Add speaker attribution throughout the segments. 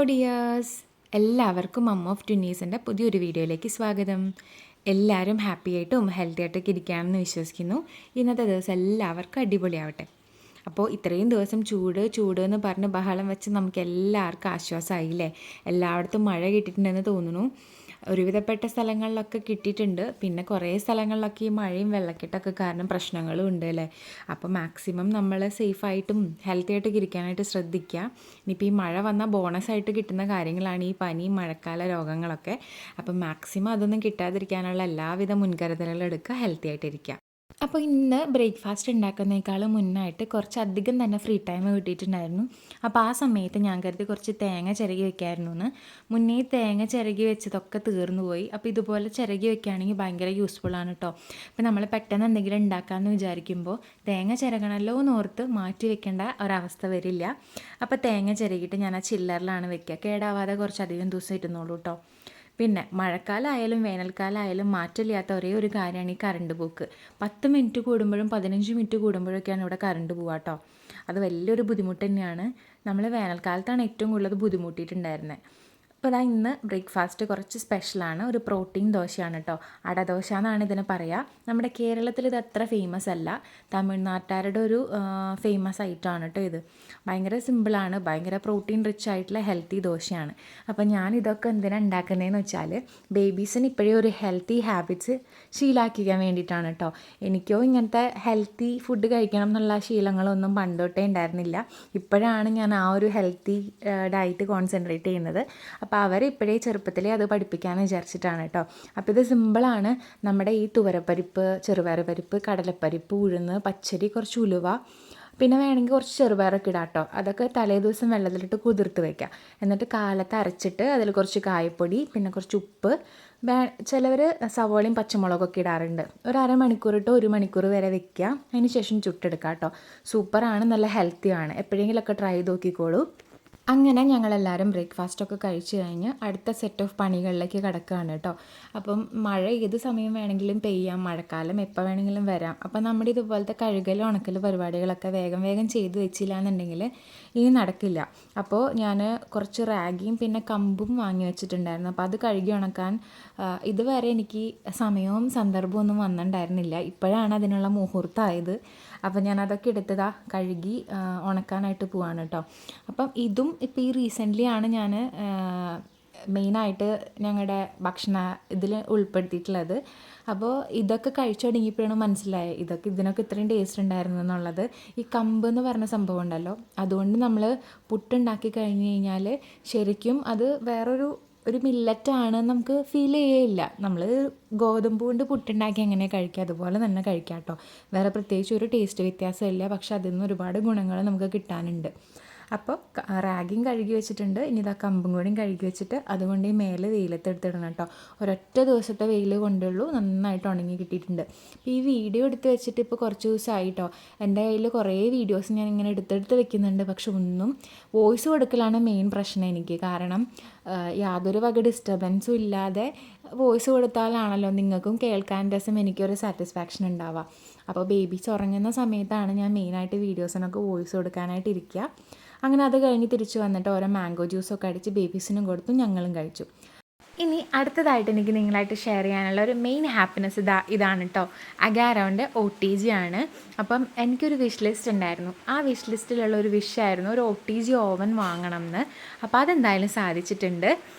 Speaker 1: Dears, എല്ലാവർക്കും മമ്മ of ട്വിന്നീസിൻ്റെ പുതിയൊരു വീഡിയോയിലേക്ക് സ്വാഗതം. എല്ലാവരും ഹാപ്പി ആയിട്ടും ഹെൽത്തി ആയിട്ടൊക്കെ ഇരിക്കുകയാണെന്ന് വിശ്വസിക്കുന്നു. ഇന്നത്തെ ദിവസം എല്ലാവർക്കും അടിപൊളിയാവട്ടെ. അപ്പോൾ ഇത്രയും ദിവസം ചൂട് എന്ന് പറഞ്ഞ് ബഹളം വെച്ച് നമുക്ക് എല്ലാവർക്കും ആശ്വാസമായില്ലേ. എല്ലായിടത്തും മഴ കിട്ടിയിട്ടുണ്ടെന്ന് തോന്നുന്നു. ഒരുവിധപ്പെട്ട സ്ഥലങ്ങളിലൊക്കെ കിട്ടിയിട്ടുണ്ട്. പിന്നെ കുറേ സ്ഥലങ്ങളിലൊക്കെ ഈ മഴയും വെള്ളക്കെട്ടൊക്കെ കാരണം പ്രശ്നങ്ങളും ഉണ്ട് അല്ലേ. അപ്പോൾ മാക്സിമം നമ്മൾ സേഫായിട്ടും ഹെൽത്തി ആയിട്ടൊക്കെ ഇരിക്കാനായിട്ട് ശ്രദ്ധിക്കുക. ഇനിയിപ്പോൾ ഈ മഴ വന്നാൽ ബോണസായിട്ട് കിട്ടുന്ന കാര്യങ്ങളാണ് ഈ പനി, മഴക്കാല രോഗങ്ങളൊക്കെ. അപ്പം മാക്സിമം അതൊന്നും കിട്ടാതിരിക്കാനുള്ള എല്ലാവിധ മുൻകരുതലുകളും എടുക്കുക, ഹെൽത്തി ആയിട്ടിരിക്കുക. അപ്പോൾ ഇന്ന് ബ്രേക്ക്ഫാസ്റ്റ് ഉണ്ടാക്കുന്നതിനേക്കാളും മുന്നായിട്ട് കുറച്ചധികം തന്നെ ഫ്രീ ടൈം കിട്ടിയിട്ടുണ്ടായിരുന്നു. അപ്പോൾ ആ സമയത്ത് ഞാൻ കരുതി കുറച്ച് തേങ്ങ ചിരകി വെക്കായിരുന്നു എന്ന്. മുന്നേ തേങ്ങ ചിരകി വെച്ചതൊക്കെ തീർന്നു പോയി. അപ്പോൾ ഇതുപോലെ ചിരകി വെക്കുകയാണെങ്കിൽ ഭയങ്കര യൂസ്ഫുള്ളാണ് കേട്ടോ. അപ്പോൾ നമ്മൾ പെട്ടെന്ന് എന്തെങ്കിലും ഉണ്ടാക്കാമെന്ന് വിചാരിക്കുമ്പോൾ തേങ്ങ ചിരകണമല്ലോ എന്ന് ഓർത്ത് മാറ്റി വെക്കേണ്ട ഒരവസ്ഥ വരില്ല. അപ്പോൾ തേങ്ങ ചിരകിയിട്ട് ഞാൻ ആ ചില്ലറിലാണ് വെക്കുക. കേടാവാതെ കുറച്ചധികം ദിവസം ഇരുന്നോളൂ കേട്ടോ. പിന്നെ മഴക്കാലമായാലും വേനൽക്കാലമായാലും മാറ്റില്ലാത്ത ഒരേ ഒരു കാര്യമാണ് ഈ കറണ്ട് പോക്ക്. 10 മിനിറ്റ് കൂടുമ്പോഴും 15 മിനിറ്റ് കൂടുമ്പോഴൊക്കെയാണ് ഇവിടെ കറണ്ട് പോവുക കേട്ടോ. അത് വലിയൊരു ബുദ്ധിമുട്ട് തന്നെയാണ്. നമ്മൾ വേനൽക്കാലത്താണ് ഏറ്റവും കൂടുതൽ ബുദ്ധിമുട്ടിയിട്ടുണ്ടായിരുന്നത്. അപ്പോൾ അതാ ഇന്ന് ബ്രേക്ക്ഫാസ്റ്റ് കുറച്ച് സ്പെഷ്യലാണ്. ഒരു പ്രോട്ടീൻ ദോശയാണ് കേട്ടോ. അടദോശ എന്നാണ് ഇതിന് പറയുക. നമ്മുടെ കേരളത്തിൽ ഇത് അത്ര ഫേമസ് അല്ല. തമിഴ്നാട്ടുകാരുടെ ഒരു ഫേമസ് ഐറ്റമാണ് കേട്ടോ ഇത്. ഭയങ്കര സിമ്പിളാണ്, ഭയങ്കര പ്രോട്ടീൻ റിച്ച് ആയിട്ടുള്ള ഹെൽത്തി ദോശയാണ്. അപ്പോൾ ഞാൻ ഇതൊക്കെ എന്തിനാണ് ഉണ്ടാക്കുന്നതെന്ന് വെച്ചാൽ ബേബീസിന് ഇപ്പോഴേ ഒരു ഹെൽത്തി ഹാബിറ്റ്സ് ശീലാക്കിക്കാൻ വേണ്ടിയിട്ടാണ് കേട്ടോ. എനിക്കോ ഇങ്ങനത്തെ ഹെൽത്തി ഫുഡ് കഴിക്കണം എന്നുള്ള ശീലങ്ങളൊന്നും പണ്ടോട്ടേ ഉണ്ടായിരുന്നില്ല. ഇപ്പോഴാണ് ഞാൻ ആ ഒരു ഹെൽത്തി ഡയറ്റ് കോൺസെൻട്രേറ്റ് ചെയ്യുന്നത്. അപ്പോൾ അവരെ ഇപ്പോഴേ ചെറുപ്പത്തിലേ അത് പഠിപ്പിക്കാമെന്ന് വിചാരിച്ചിട്ടാണ് കേട്ടോ. അപ്പോൾ ഇത് സിമ്പിളാണ്. നമ്മുടെ ഈ തുവരപ്പരിപ്പ്, ചെറുപയർ പരിപ്പ്, കടലപ്പരിപ്പ്, ഉഴുന്ന്, പച്ചരി, കുറച്ച് ഉലുവ, പിന്നെ വേണമെങ്കിൽ കുറച്ച് ചെറുപയറൊക്കെ ഇടാം കേട്ടോ. അതൊക്കെ തലേ ദിവസം വെള്ളത്തിലിട്ട് കുതിർത്ത് വയ്ക്കാം. എന്നിട്ട് കാലത്ത് അരച്ചിട്ട് അതിൽ കുറച്ച് കായപ്പൊടി, പിന്നെ കുറച്ച് ഉപ്പ്, ചിലവർ സവോളയും പച്ചമുളകൊക്കെ ഇടാറുണ്ട്. ഒരു അരമണിക്കൂർ ഇട്ട് 1 മണിക്കൂർ വരെ വെക്കുക. അതിന് ശേഷം ചുട്ടെടുക്കാം കേട്ടോ. സൂപ്പറാണ്, നല്ല ഹെൽത്തിയാണ്. എപ്പോഴെങ്കിലുമൊക്കെ ട്രൈ ചെയ്ത് നോക്കിക്കോളൂ. അങ്ങനെ ഞങ്ങളെല്ലാവരും ബ്രേക്ക്ഫാസ്റ്റൊക്കെ കഴിച്ച് കഴിഞ്ഞ് അടുത്ത സെറ്റ് ഓഫ് പണികളിലേക്ക് കിടക്കുകയാണ് കേട്ടോ. അപ്പം മഴ ഏത് സമയം വേണമെങ്കിലും പെയ്യാം, മഴക്കാലം എപ്പോൾ വേണമെങ്കിലും വരാം. അപ്പം നമ്മുടെ ഇതുപോലത്തെ കഴുകൽ, ഉണക്കൽ പരിപാടികളൊക്കെ വേഗം ചെയ്ത് വെച്ചില്ല എന്നുണ്ടെങ്കിൽ ഇനി നടക്കില്ല. അപ്പോൾ ഞാൻ കുറച്ച് റാഗിയും പിന്നെ കമ്പും വാങ്ങി വെച്ചിട്ടുണ്ടായിരുന്നു. അപ്പോൾ അത് കഴുകി ഉണക്കാൻ ഇതുവരെ എനിക്ക് സമയവും സന്ദർഭവും ഒന്നും വന്നിട്ടുണ്ടായിരുന്നില്ല. ഇപ്പോഴാണ് അതിനുള്ള മുഹൂർത്തമായത്. അപ്പോൾ ഞാനതൊക്കെ എടുത്തതാ കഴുകി ഉണക്കാനായിട്ട് പോവാണ് കേട്ടോ. അപ്പം ഇതും ഇപ്പോൾ ഈ റീസെൻ്റ്ലി ആണ് ഞാൻ മെയിനായിട്ട് ഞങ്ങളുടെ ഭക്ഷണ ഇതിൽ ഉൾപ്പെടുത്തിയിട്ടുള്ളത്. അപ്പോൾ ഇതൊക്കെ കഴിച്ചു തുടങ്ങിയപ്പോഴാണ് മനസ്സിലായത് ഇതിനൊക്കെ ഇത്രയും ടേസ്റ്റ് ഉണ്ടായിരുന്നു എന്നുള്ളത്. ഈ കമ്പ് എന്ന് പറഞ്ഞ സംഭവം ഉണ്ടല്ലോ, അതുകൊണ്ട് നമ്മൾ പുട്ടുണ്ടാക്കി കഴിഞ്ഞ് കഴിഞ്ഞാൽ ശരിക്കും അത് വേറൊരു മില്ലറ്റാണ് നമുക്ക് ഫീൽ ചെയ്യില്ല. നമ്മൾ ഗോതമ്പ് കൊണ്ട് പുട്ടുണ്ടാക്കി എങ്ങനെ കഴിക്കുക അതുപോലെ തന്നെ കഴിക്കാം കേട്ടോ. വേറെ പ്രത്യേകിച്ച് ഒരു ടേസ്റ്റ് വ്യത്യാസമില്ല. പക്ഷെ അതിൽ നിന്ന് ഒരുപാട് ഗുണങ്ങൾ നമുക്ക് കിട്ടാനുണ്ട്. അപ്പോൾ റാഗിയും കഴുകി വെച്ചിട്ടുണ്ട്. ഇനി ഇതാ കമ്പും കൂടിയും കഴുകി വെച്ചിട്ട് അതുകൊണ്ട് ഈ മേലെ വെയിലത്തെടുത്തിടണം കേട്ടോ. ഒരൊറ്റ ദിവസത്തെ വെയിൽ കൊണ്ടുള്ളൂ നന്നായിട്ട് ഉണങ്ങി കിട്ടിയിട്ടുണ്ട്. ഈ വീഡിയോ എടുത്ത് വെച്ചിട്ട് ഇപ്പോൾ കുറച്ച് ദിവസമായി കേട്ടോ. എൻ്റെ കയ്യിൽ കുറേ വീഡിയോസ് ഞാൻ ഇങ്ങനെ എടുത്തെടുത്ത് വെക്കുന്നുണ്ട്. പക്ഷെ ഒന്നും വോയിസ് കൊടുക്കലാണ് മെയിൻ പ്രശ്നം എനിക്ക്. കാരണം യാതൊരു വക ഡിസ്റ്റർബൻസും ഇല്ലാതെ വോയിസ് കൊടുത്താലാണല്ലോ നിങ്ങൾക്കും കേൾക്കാൻ രസം, എനിക്കൊരു സാറ്റിസ്ഫാക്ഷൻ ഉണ്ടാവുക. അപ്പോൾ ബേബീസ് ഉറങ്ങുന്ന സമയത്താണ് ഞാൻ മെയിനായിട്ട് വീഡിയോസിനൊക്കെ വോയിസ് കൊടുക്കാനായിട്ട് ഇരിക്കുക. അങ്ങനെ അത് കഴിഞ്ഞ് തിരിച്ച് വന്നിട്ട് ഓരോ മാംഗോ ജ്യൂസൊക്കെ അടിച്ച് ബേബീസിനും കൊടുത്തു, ഞങ്ങളും കഴിച്ചു. ഇനി അടുത്തതായിട്ട് എനിക്ക് നിങ്ങളായിട്ട് ഷെയർ ചെയ്യാനുള്ള ഒരു മെയിൻ ഹാപ്പിനെസ് ഇതാണ് കേട്ടോ. അഗാരോൻ്റെ OTG ആണ്. അപ്പം എനിക്കൊരു വിഷ് ലിസ്റ്റ് ഉണ്ടായിരുന്നു. ആ വിഷ് ലിസ്റ്റിലുള്ള ഒരു വിഷായിരുന്നു ഒരു OTG ഓവൻ വാങ്ങണം എന്ന്. അപ്പോൾ അതെന്തായാലും സാധിച്ചിട്ടുണ്ട്.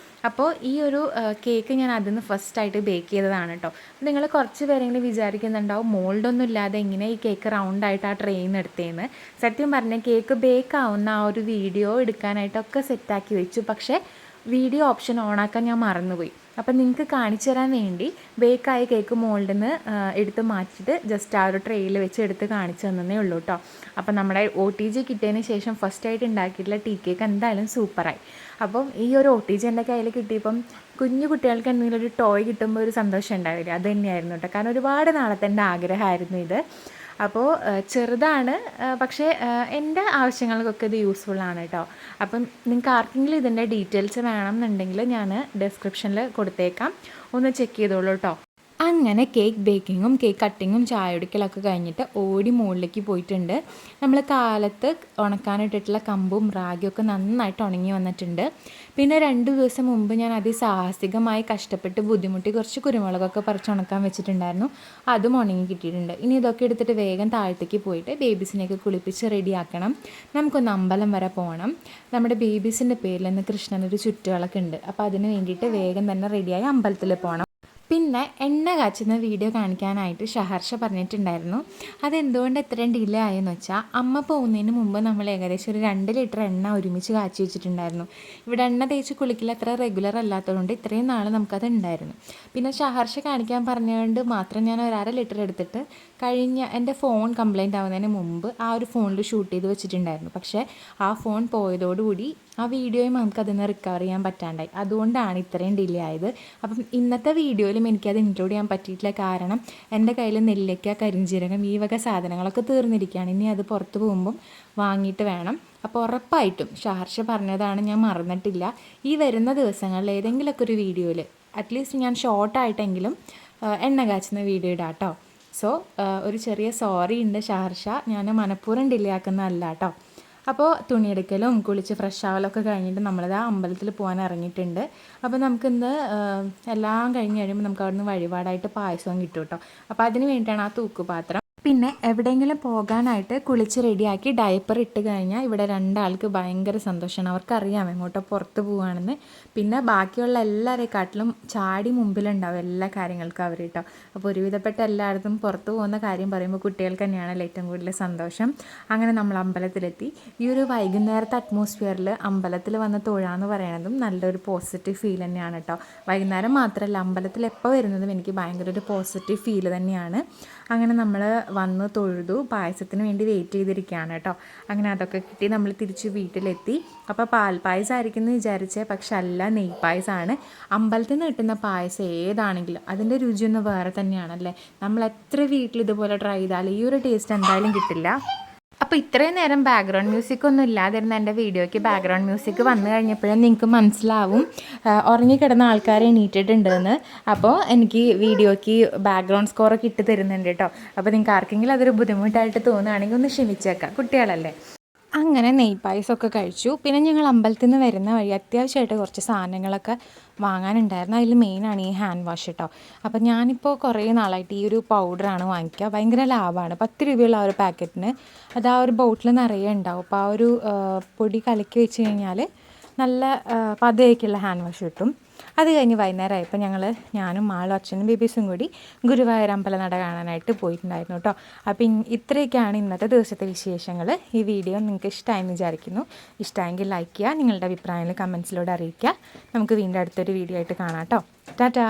Speaker 1: അപ്പോൾ ഈ ഒരു കേക്ക് ഞാൻ അതിൽ നിന്ന് ഫസ്റ്റായിട്ട് ബേക്ക് ചെയ്തതാണ് കേട്ടോ. നിങ്ങൾ കുറച്ച് പേരെങ്കിലും വിചാരിക്കുന്നുണ്ടാവും മോൾഡൊന്നും ഇല്ലാതെ എങ്ങനെ ഈ കേക്ക് റൗണ്ടായിട്ട് ആ ട്രെയിൽ നിന്ന് എടുത്തതെന്ന്. സത്യം പറഞ്ഞാൽ കേക്ക് ബേക്ക് ആവുന്ന ആ ഒരു വീഡിയോ എടുക്കാനായിട്ടൊക്കെ സെറ്റാക്കി വെച്ചു. പക്ഷേ വീഡിയോ ഓപ്ഷൻ ഓണാക്കാൻ ഞാൻ മറന്നുപോയി. അപ്പം നിങ്ങൾക്ക് കാണിച്ചു തരാൻ വേണ്ടി ബേക്കായ കേക്ക് മോൾഡിൽ നിന്ന് എടുത്ത് മാറ്റിയിട്ട് ജസ്റ്റ് ആ ഒരു ട്രെയിൽ വെച്ച് എടുത്ത് കാണിച്ചു തന്നേ ഉള്ളൂ കേട്ടോ. അപ്പം നമ്മുടെ OTG കിട്ടിയതിന് ശേഷം ഫസ്റ്റായിട്ട് ഉണ്ടാക്കിയിട്ടുള്ള ടീ കേക്ക് എന്തായാലും സൂപ്പറായി. അപ്പം ഈ ഒരു OTG എൻ്റെ കയ്യിൽ കിട്ടിയപ്പം കുഞ്ഞു കുട്ടികൾക്ക് എന്തെങ്കിലും ഒരു ടോയ് കിട്ടുമ്പോൾ ഒരു സന്തോഷം ഉണ്ടാവില്ല, അത് തന്നെയായിരുന്നു കേട്ടോ. കാരണം ഒരുപാട് നാളത്തെ എൻ്റെ ആഗ്രഹമായിരുന്നു ഇത്. അപ്പോൾ ചെറുതാണ്, പക്ഷേ എൻ്റെ ആവശ്യങ്ങൾക്കൊക്കെ ഇത് യൂസ്ഫുള്ളാണ് കേട്ടോ. അപ്പം നിങ്ങൾക്ക് ആർക്കെങ്കിലും ഇതിൻ്റെ ഡീറ്റെയിൽസ് വേണം എന്നുണ്ടെങ്കിൽ ഞാൻ ഡിസ്ക്രിപ്ഷനിൽ കൊടുത്തേക്കാം, ഒന്ന് ചെക്ക് ചെയ്തോളൂ കേട്ടോ. അങ്ങനെ കേക്ക് ബേക്കിങ്ങും കേക്ക് കട്ടിങ്ങും ചായ കുടിക്കലൊക്കെ കഴിഞ്ഞിട്ട് ഓടി മുകളിലേക്ക് പോയിട്ടുണ്ട്. നമ്മൾ കാലത്ത് ഉണക്കാനിട്ടിട്ടുള്ള കമ്പും റാഗിയൊക്കെ നന്നായിട്ട് ഉണങ്ങി വന്നിട്ടുണ്ട്. പിന്നെ 2 ദിവസം മുമ്പ് ഞാൻ അതിസാഹസികമായി കഷ്ടപ്പെട്ട് ബുദ്ധിമുട്ടി കുറച്ച് കുരുമുളകൊക്കെ പറിച്ച് ഉണക്കാൻ വെച്ചിട്ടുണ്ടായിരുന്നു. അതും ഉണങ്ങി കിട്ടിയിട്ടുണ്ട്. ഇനി ഇതൊക്കെ എടുത്തിട്ട് വേഗം താഴത്തേക്ക് പോയിട്ട് ബേബീസിനെയൊക്കെ കുളിപ്പിച്ച് റെഡിയാക്കണം. നമുക്കൊന്ന് അമ്പലം വരെ പോകണം. നമ്മുടെ ബേബീസിൻ്റെ പേരിൽ നിന്ന് കൃഷ്ണനൊരു ചുറ്റുവിളക്ക് ഉണ്ട്. അപ്പോൾ അതിന് വേണ്ടിയിട്ട് വേഗം തന്നെ റെഡിയായി അമ്പലത്തിൽ പോകണം. പിന്നെ എണ്ണ കാച്ചുന്ന വീഡിയോ കാണിക്കാനായിട്ട് ഷഹർഷ പറഞ്ഞിട്ടുണ്ടായിരുന്നു. അതെന്തുകൊണ്ട് ഇത്രയും ഡിലേ ആയെന്ന് വെച്ചാൽ അമ്മ പോകുന്നതിന് മുമ്പ് നമ്മൾ ഏകദേശം ഒരു 2 ലിറ്റർ എണ്ണ ഒരുമിച്ച് കാച്ചി വെച്ചിട്ടുണ്ടായിരുന്നു. ഇവിടെ എണ്ണ തേച്ച് കുളിക്കൽ അത്ര റെഗുലർ അല്ലാത്തതുകൊണ്ട് ഇത്രയും നാൾ നമുക്കത് ഉണ്ടായിരുന്നു. പിന്നെ ഷഹർഷ കാണിക്കാൻ പറഞ്ഞതുകൊണ്ട് മാത്രം ഞാൻ ഒരു 1/2 ലിറ്റർ എടുത്തിട്ട് എൻ്റെ ഫോൺ കംപ്ലൈൻറ്റ് ആവുന്നതിന് മുമ്പ് ആ ഒരു ഫോണിൽ ഷൂട്ട് ചെയ്ത് വെച്ചിട്ടുണ്ടായിരുന്നു. പക്ഷേ ആ ഫോൺ പോയതോടുകൂടി ആ വീഡിയോയും നമുക്കതിന് റിക്കവർ ചെയ്യാൻ പറ്റാണ്ടായി. അതുകൊണ്ടാണ് ഇത്രയും ഡിലേ ആയത്. അപ്പം ഇന്നത്തെ വീഡിയോയിലും എനിക്കത് ഇൻക്ലൂഡ് ചെയ്യാൻ പറ്റിയിട്ടില്ല. കാരണം എൻ്റെ കയ്യിൽ നെല്ലിക്ക, കരിഞ്ജീരകം ഈ വക സാധനങ്ങളൊക്കെ തീർന്നിരിക്കുകയാണ്. ഇനി അത് പുറത്ത് പോകുമ്പം വാങ്ങിയിട്ട് വേണം. അപ്പോൾ ഉറപ്പായിട്ടും ഷഹർഷ പറഞ്ഞതാണ്, ഞാൻ മറന്നിട്ടില്ല. ഈ വരുന്ന ദിവസങ്ങളിൽ ഏതെങ്കിലുമൊക്കെ ഒരു വീഡിയോയിൽ അറ്റ്ലീസ്റ്റ് ഞാൻ ഷോർട്ടായിട്ടെങ്കിലും എണ്ണ കാച്ചുന്ന വീഡിയോ ഇടാം കേട്ടോ. സോ ഒരു ചെറിയ സോറി ഉണ്ട് ഷഹർഷ, ഞാൻ മനഃപൂർവ്വം ഡിലേ ആക്കുന്നതല്ല കേട്ടോ. അപ്പോൾ തുണിയെടുക്കലും കുളിച്ച് ഫ്രഷ് ആവലൊക്കെ കഴിഞ്ഞിട്ട് നമ്മളിത് അമ്പലത്തിൽ പോകാൻ ഇറങ്ങിയിട്ടുണ്ട്. അപ്പോൾ നമുക്കിന്ന് എല്ലാം കഴിഞ്ഞ് കഴിയുമ്പോൾ നമുക്ക് അവിടുന്ന് വഴിപാടായിട്ട് പായസവും കിട്ടും കേട്ടോ. അപ്പോൾ അതിന് വേണ്ടിയിട്ടാണ് ആ തൂക്കുപാത്രം. പിന്നെ എവിടെയെങ്കിലും പോകാനായിട്ട് കുളിച്ച് റെഡിയാക്കി ഡയപ്പർ ഇട്ട് കഴിഞ്ഞാൽ ഇവിടെ 2 ആൾക്ക് ഭയങ്കര സന്തോഷമാണ്. അവർക്കറിയാം എങ്ങോട്ടോ പുറത്ത് പോവുകയാണെന്ന്. പിന്നെ ബാക്കിയുള്ള എല്ലാവരെക്കാട്ടിലും ചാടി മുമ്പിലുണ്ടാവും എല്ലാ കാര്യങ്ങൾക്കും അവർ കേട്ടോ. അപ്പോൾ ഒരുവിധപ്പെട്ട എല്ലായിടത്തും പുറത്ത് പോകുന്ന കാര്യം പറയുമ്പോൾ കുട്ടികൾക്ക് തന്നെയാണല്ലോ ഏറ്റവും കൂടുതൽ സന്തോഷം. അങ്ങനെ നമ്മൾ അമ്പലത്തിലെത്തി. ഈ ഒരു വൈകുന്നേരത്തെ അറ്റ്മോസ്ഫിയറിൽ അമ്പലത്തിൽ വന്ന് തൊഴാന്ന് പറയണതും നല്ലൊരു പോസിറ്റീവ് ഫീൽ തന്നെയാണ് കേട്ടോ. വൈകുന്നേരം മാത്രമല്ല, അമ്പലത്തിൽ എപ്പോൾ വരുന്നതും എനിക്ക് ഭയങ്കര ഒരു പോസിറ്റീവ് ഫീൽ തന്നെയാണ്. അങ്ങനെ നമ്മൾ വന്ന് തൊഴുതു, പായസത്തിന് വേണ്ടി വെയിറ്റ് ചെയ്തിരിക്കുകയാണ് കേട്ടോ. അങ്ങനെ അതൊക്കെ കിട്ടി നമ്മൾ തിരിച്ച് വീട്ടിലെത്തി. അപ്പോൾ പാൽപ്പായസമായിരിക്കും എന്ന് വിചാരിച്ചേ, പക്ഷെ അല്ല, നെയ്പായസമാണ്. അമ്പലത്തിൽ നിന്ന് കിട്ടുന്ന പായസം ഏതാണെങ്കിലും അതിൻ്റെ രുചിയൊന്നും വേറെ തന്നെയാണല്ലേ. നമ്മൾ എത്ര വീട്ടിൽ ഇതുപോലെ ട്രൈ ചെയ്താലും ഈ ഒരു ടേസ്റ്റ് എന്തായാലും കിട്ടില്ല. അപ്പോൾ ഇത്രയും നേരം ബാക്ക്ഗ്രൗണ്ട് മ്യൂസിക് ഒന്നും ഇല്ലാതിരുന്ന എൻ്റെ വീഡിയോയ്ക്ക് ബാക്ക്ഗ്രൗണ്ട് മ്യൂസിക് വന്നു കഴിഞ്ഞപ്പോഴേ നിങ്ങൾക്ക് മനസ്സിലാവും ഉറങ്ങിക്കിടന്ന ആൾക്കാർ എണീറ്റിട്ടുണ്ടെന്ന്. അപ്പോൾ എനിക്ക് വീഡിയോയ്ക്ക് ബാക്ക്ഗ്രൗണ്ട് സ്കോറൊക്കെ ഇട്ട് തരുന്നുണ്ട് കേട്ടോ. അപ്പോൾ നിങ്ങൾക്ക് ആർക്കെങ്കിലും അതൊരു ബുദ്ധിമുട്ടായിട്ട് തോന്നുകയാണെങ്കിൽ ഒന്ന് ക്ഷമിച്ചേക്കാം, കുട്ടികളല്ലേ. അങ്ങനെ നെയ്പായസമൊക്കെ കഴിച്ചു. പിന്നെ ഞങ്ങൾ അമ്പലത്തിൽ നിന്ന് വരുന്ന വഴി അത്യാവശ്യമായിട്ട് കുറച്ച് സാധനങ്ങളൊക്കെ വാങ്ങാനുണ്ടായിരുന്നു. അതിൽ മെയിനാണ് ഈ ഹാൻഡ് വാഷ് കേട്ടോ. അപ്പോൾ ഞാനിപ്പോൾ കുറേ നാളായിട്ട് ഈ ഒരു പൗഡറാണ് വാങ്ങിക്കുക. ഭയങ്കര ലാഭമാണ്, 10 രൂപയുള്ള ആ ഒരു പാക്കറ്റിന്. അത് ആ ഒരു ബോട്ടിൽ നിറയെ ഉണ്ടാവും. അപ്പോൾ ആ ഒരു പൊടി കലക്കി വെച്ച് കഴിഞ്ഞാൽ നല്ല പതയൊക്കെയുള്ള ഹാൻഡ് വാഷ് കിട്ടും. അത് കഴിഞ്ഞ് വൈകുന്നേരമായപ്പോൾ ഞാനും മാളും അച്ഛനും ബേബീസും കൂടി ഗുരുവായൂർ അമ്പലനട കാണാനായിട്ട് പോയിട്ടുണ്ടായിരുന്നു കേട്ടോ. അപ്പം ഇത്രയൊക്കെയാണ് ഇന്നത്തെ ദിവസത്തെ വിശേഷങ്ങൾ. ഈ വീഡിയോ നിങ്ങൾക്ക് ഇഷ്ടമായെന്ന് വിചാരിക്കുന്നു. ഇഷ്ടമായെങ്കിൽ ലൈക്ക് ചെയ്യുക, നിങ്ങളുടെ അഭിപ്രായങ്ങൾ കമൻസിലൂടെ അറിയിക്കുക. നമുക്ക് വീണ്ടും അടുത്തൊരു വീഡിയോ ആയിട്ട് കാണാം കേട്ടോ. ടാറ്റാ.